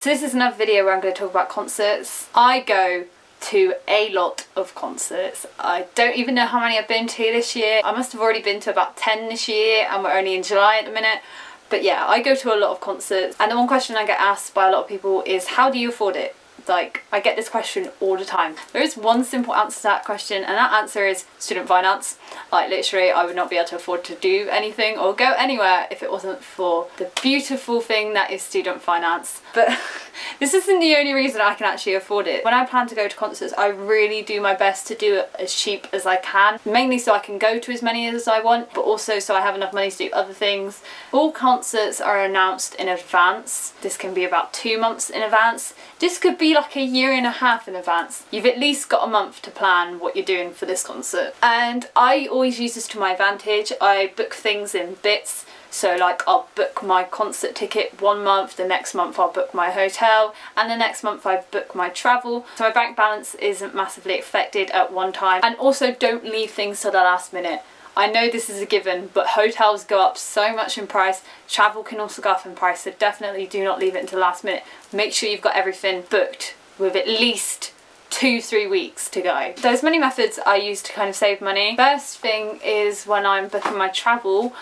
So this is another video where I'm going to talk about concerts. I go to a lot of concerts. I don't even know how many I've been to this year. I must have already been to about 10 this year and we're only in July at the minute. But yeah, I go to a lot of concerts, and the one question I get asked by a lot of people is, how do you afford it? Like, I get this question all the time. There is one simple answer to that question, and that answer is student finance. Like, literally, I would not be able to afford to do anything or go anywhere if it wasn't for the beautiful thing that is student finance. But this isn't the only reason I can actually afford it. When I plan to go to concerts, I really do my best to do it as cheap as I can. Mainly so I can go to as many as I want, but also so I have enough money to do other things. All concerts are announced in advance. This can be about 2 months in advance. This could be like a year and a half in advance. You've at least got a month to plan what you're doing for this concert. And I always use this to my advantage. I book things in bits. So like, I'll book my concert ticket 1 month, the next month I'll book my hotel, and the next month I book my travel. So my bank balance isn't massively affected at one time. And also, don't leave things to the last minute. I know this is a given, but hotels go up so much in price. Travel can also go up in price, so definitely do not leave it until the last minute. Make sure you've got everything booked with at least 2-3 weeks to go. There's many methods I use to kind of save money. First thing is when I'm booking my travel.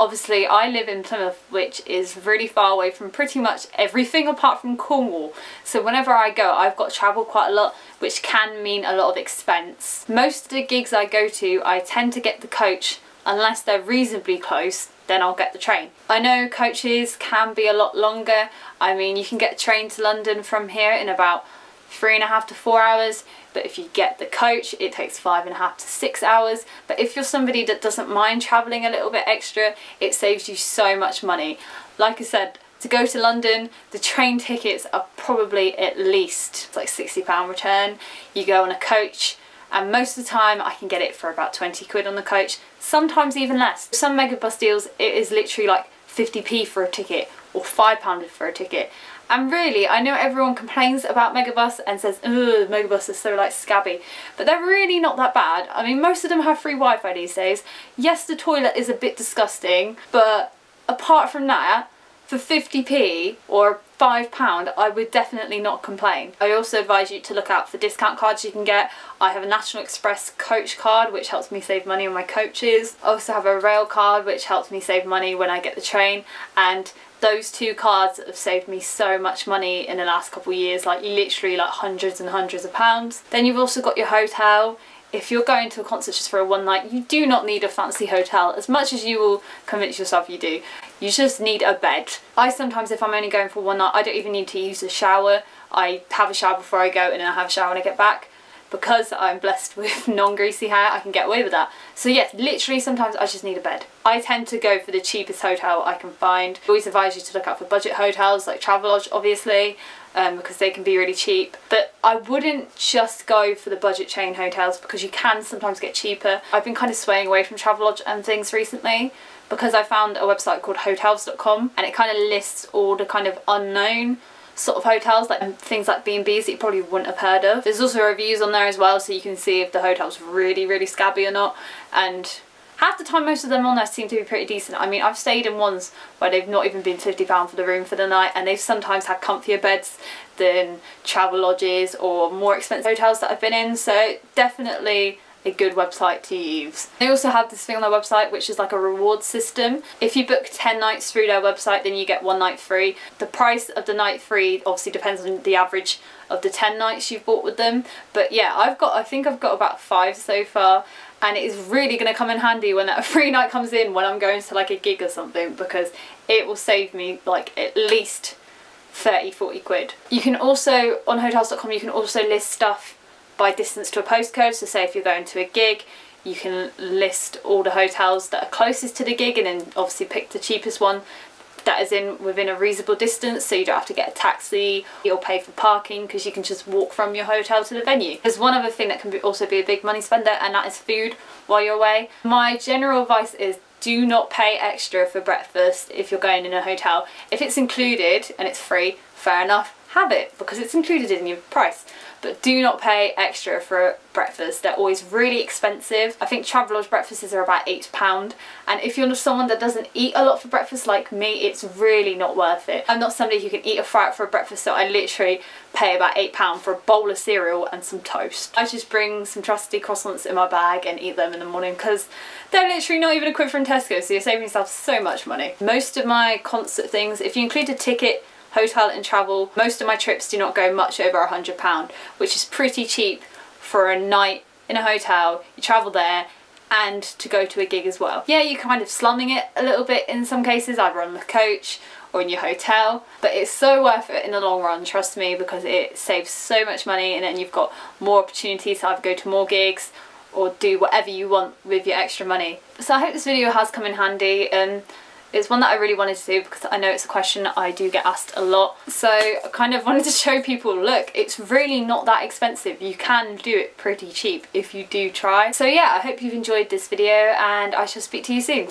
Obviously, I live in Plymouth, which is really far away from pretty much everything apart from Cornwall. So whenever I go, I've got to travel quite a lot, which can mean a lot of expense. Most of the gigs I go to, I tend to get the coach. Unless they're reasonably close, then I'll get the train. I know coaches can be a lot longer. I mean, you can get a train to London from here in about 3.5 to 4 hours, but if you get the coach it takes 5.5 to 6 hours. But if you're somebody that doesn't mind travelling a little bit extra, it saves you so much money. Like I said, to go to London, the train tickets are probably at least like £60 return. You go on a coach, and most of the time I can get it for about 20 quid on the coach, sometimes even less. Some megabus deals, it is literally like 50p for a ticket or £5 for a ticket. And really, I know everyone complains about megabus and says, ugh, megabus is so like scabby, but they're really not that bad. I mean, most of them have free Wi-Fi these days. Yes, the toilet is a bit disgusting, but apart from that, for 50p or £5, I would definitely not complain. I also advise you to look out for discount cards you can get. I have a National Express coach card, which helps me save money on my coaches. I also have a rail card, which helps me save money when I get the train, and those two cards have saved me so much money in the last couple of years, like literally like hundreds and hundreds of pounds. Then you've also got your hotel. If you're going to a concert just for a one night, you do not need a fancy hotel, as much as you will convince yourself you do. You just need a bed. I sometimes, if I'm only going for one night, I don't even need to use a shower. I have a shower before I go and then I have a shower when I get back. Because I'm blessed with non-greasy hair, I can get away with that. So yes, literally sometimes I just need a bed. I tend to go for the cheapest hotel I can find. I always advise you to look out for budget hotels like Travelodge, obviously, because they can be really cheap. But I wouldn't just go for the budget chain hotels, because you can sometimes get cheaper. I've been kind of swaying away from Travelodge and things recently because I found a website called hotels.com, and it kind of lists all the kind of unknown sort of hotels, like things like B&Bs that you probably wouldn't have heard of. There's also reviews on there as well, so you can see if the hotel's really scabby or not, and half the time most of them on there seem to be pretty decent. I mean, I've stayed in ones where they've not even been £50 for the room for the night, and they've sometimes had comfier beds than travel lodges or more expensive hotels that I've been in, so definitely a good website to use. They also have this thing on their website which is like a reward system. If you book 10 nights through their website, then you get 1 night free. The price of the night free obviously depends on the average of the 10 nights you've bought with them. But yeah, I think I've got about 5 so far, and it is really going to come in handy when that free night comes in when I'm going to like a gig or something, because it will save me like at least 30-40 quid. You can also, on hotels.com, you can also list stuff by distance to a postcode. So say if you're going to a gig, you can list all the hotels that are closest to the gig, and then obviously pick the cheapest one that is within a reasonable distance, so you don't have to get a taxi or pay for parking, because you can just walk from your hotel to the venue. There's one other thing that can also be a big money spender, and that is food while you're away. My general advice is, do not pay extra for breakfast if you're going in a hotel. If it's included and it's free, fair enough, have it because it's included in your price. But do not pay extra for breakfast. They're always really expensive. I think Travelodge breakfasts are about £8, and if you're someone that doesn't eat a lot for breakfast like me, it's really not worth it. I'm not somebody who can eat a fry for a breakfast, so I literally pay about £8 for a bowl of cereal and some toast. I just bring some trusty croissants in my bag and eat them in the morning because they're literally not even equipped from Tesco, so you're saving yourself so much money. Most of my concert things, if you include a ticket, hotel and travel, most of my trips do not go much over £100, which is pretty cheap for a night in a hotel. You travel there and to go to a gig as well. Yeah, you're kind of slumming it a little bit in some cases, either on the coach or in your hotel, but it's so worth it in the long run, trust me, because it saves so much money, and then you've got more opportunities to either go to more gigs or do whatever you want with your extra money. So I hope this video has come in handy, and it's one that I really wanted to do because I know it's a question I do get asked a lot. So I kind of wanted to show people, look, it's really not that expensive. You can do it pretty cheap if you do try. So yeah, I hope you've enjoyed this video, and I shall speak to you soon.